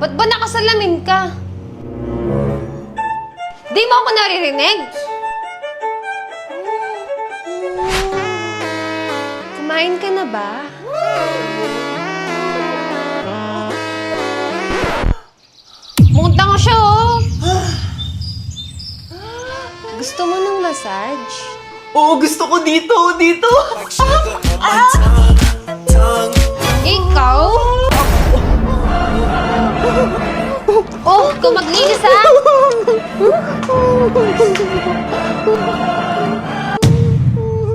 Ba't ba nakasalamin ka? Di mo ako naririnig? Kumain ka na ba? Munta nga siya, oh! Gusto mo ng massage? Oo, gusto ko dito, dito! Ikaw? Oh, ikaw maglinis, ha?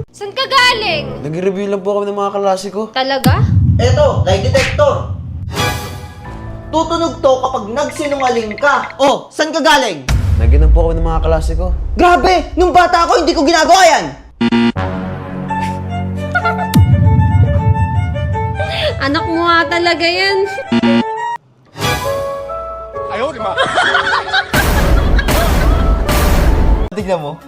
Saan ka galing? Nag-review lang po kami ng mga klase ko. Talaga? Eto, lie detector! Tutunog to kapag nagsinungaling ka. Oh, saan ka galing? Naginom po kami ng mga klase ko. Grabe! Nung bata ako, hindi ko ginagawa yan! Anak mo nga talaga yan. Tignan mo.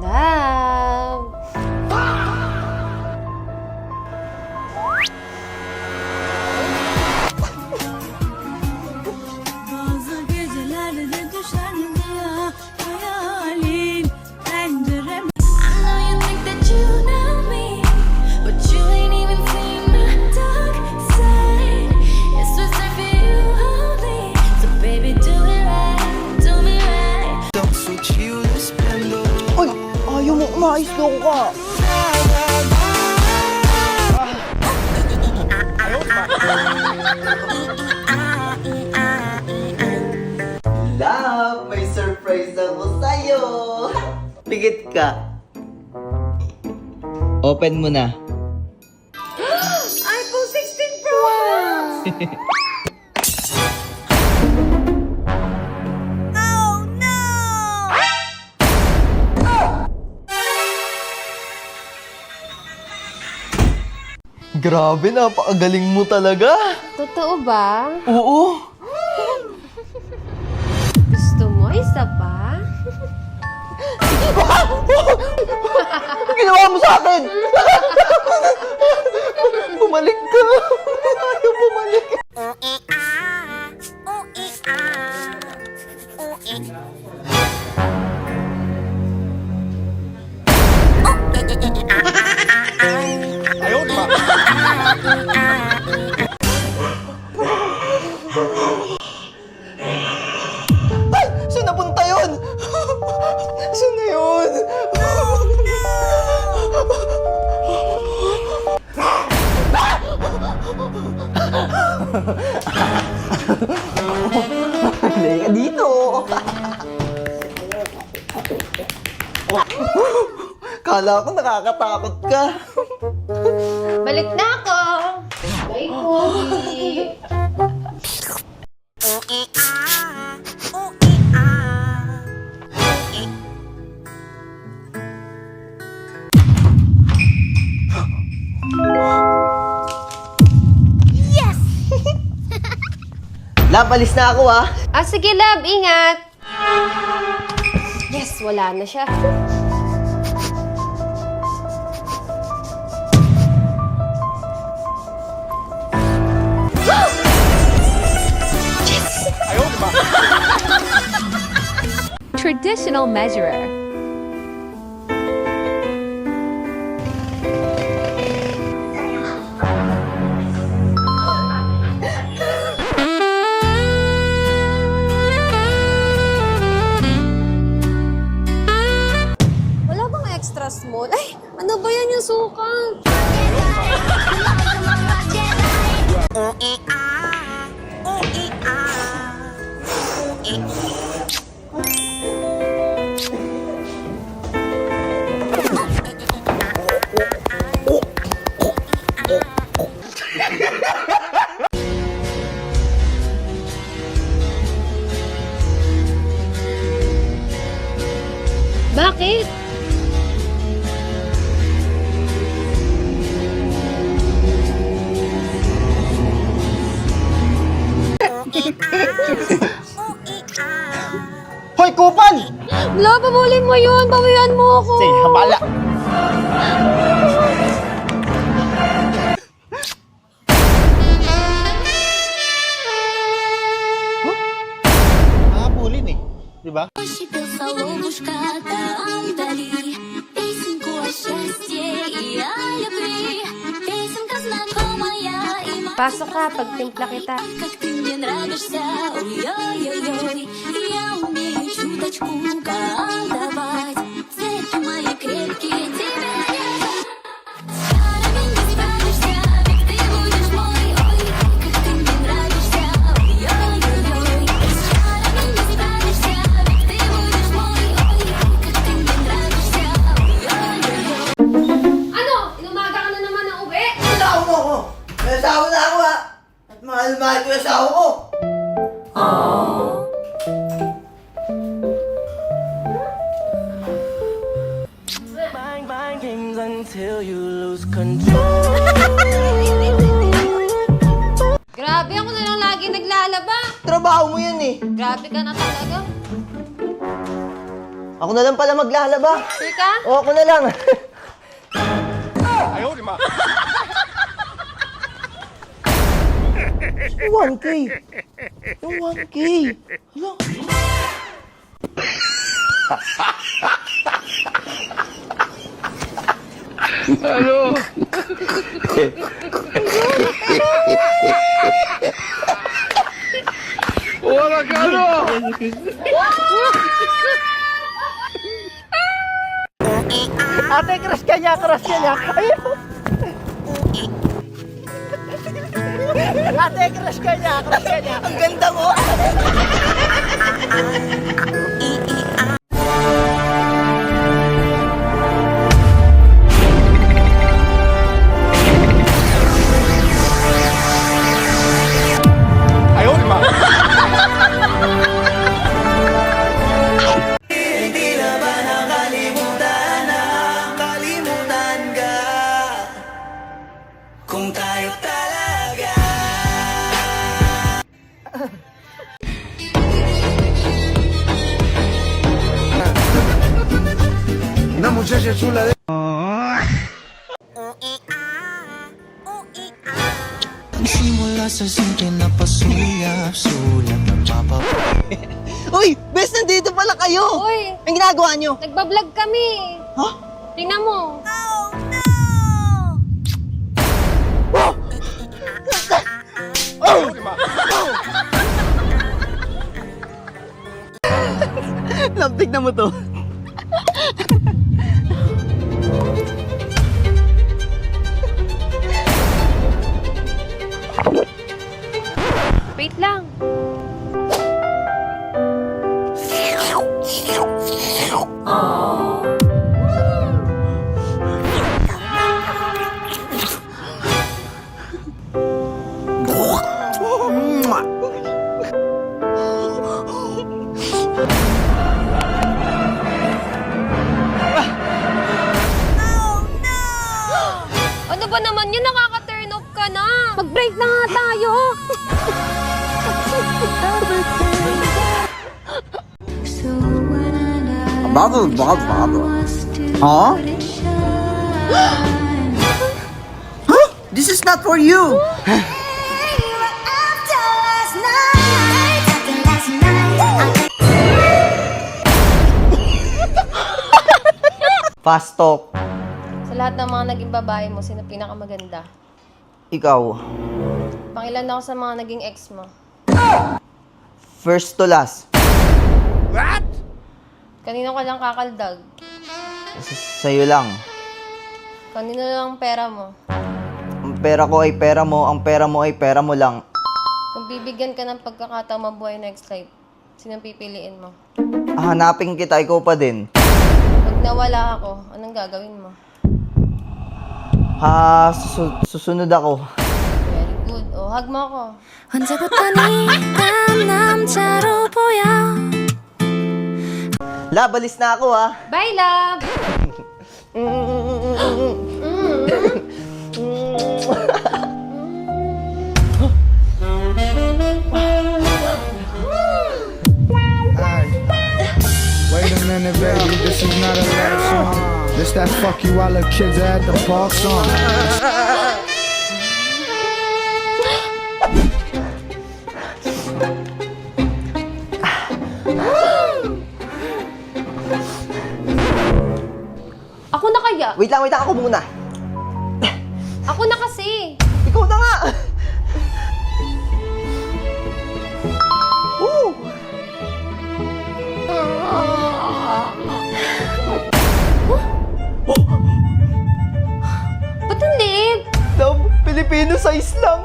Love. Bazı gecelerde düşen rüya hayalin pencerem. I know you think that you know me, but you ain't even seen my dark side. It's just like for you only, so baby do it right, do me right. Uy! Ayaw mo umayos daw ka! Love, may surprise ako sa'yo! Pigit ka. Open mo na. iPhone 16 Pro! Oh no! Grabe, napakagaling mo talaga! Totoo ba? Oo! Gusto mo isa pa? Ang ginawa mo sa akin! Bumalik ka! Ayaw bumalik! Ay! Saan napunta yun? Saan na yun? Halika dito! Kala ko nakakatakot ka. Balik na ako! Bye, Kobe! Lab, alis na ako ah. Ah, sige, love. Ingat! Yes, wala na siya. Traditional measurer. Wala bang extra small? Ay, ano ba yan yung sukat? Bakit? Hoy! Hoy, kupal! Wala, pabulin mo yun. Bawian mo ako. Sige, habala. Nakapulin eh. Di ba? Пошипелся ловушка там вдали. Песенку о счастье и о любви. Песенка знакомая и моя. Pasok ka, pagtimpla kita. Как ты мне нравишься, ой-ой-ой-ой. Я умею чуточку колдовать. Цепи мои крепкие тебя держат. С чарами не справишься, ведь ты будешь мой. Ой, как ты мне нравишься, ой-ой-ой-ой. С чарами не справишься, ведь ты будешь мой. Ой, как ты мне нравишься, ой-ой-ой. Ano? Inumaga ka na naman ng uwi? Asawa mo ako! May asawa na ako ha! At mahal-mahal ko yung asawa ko! Grabe, ako na lang lagi naglalaba. Trabaho mo yan eh! Grabe ka na talaga. Ako na lang pala maglalaba! Sure ka? O, ako na lang! Yung 1K! Yung 1K! Hala! Ate, crush ka niya! Crush ka niya! Ayun! Ate, crush ka niya! Crush ka niya! Ang ganda mo! Simula sa simple na pasuyap, sulat ng papa. Uy! Bes, nandito pala kayo! Uy, Ang ginagawa nyo? nagbablog kami. Ha? Tingnan mo. Lampig na mo to. Wait lang. Ano ba naman yun? Nakaka-turn off ka na. Mag-break na nga tayo. So when I Bubble, bubble. Huh? This is not for you! Fast talk. Sa lahat ng mga naging babae mo, sino pinakamaganda? Ikaw. Pangilan ako sa mga naging ex mo. First to last. Kanino ka lang kakaldag? Sa'yo lang. Kanino lang ang pera mo? Ang pera ko ay pera mo, ang pera mo ay pera mo lang. Kung bibigyan ka ng pagkakataong mabuhay next life, sinong pipiliin mo? Hanapin kita, ikaw pa din. Pag nawala ako, anong gagawin mo? Susunod ako. Very good. O, hug mo ako. 언제부터 네가 남자로 보여 La, balis na ako ha. Bye, love! Wait a minute, baby, this is not a love song. This that fuck you while the kids are at the park song. Ako na kaya? Wait lang, ako muna. Ako na kasi. Ikaw na nga! Woo! Ba't ang liit? Love, Filipino size lang.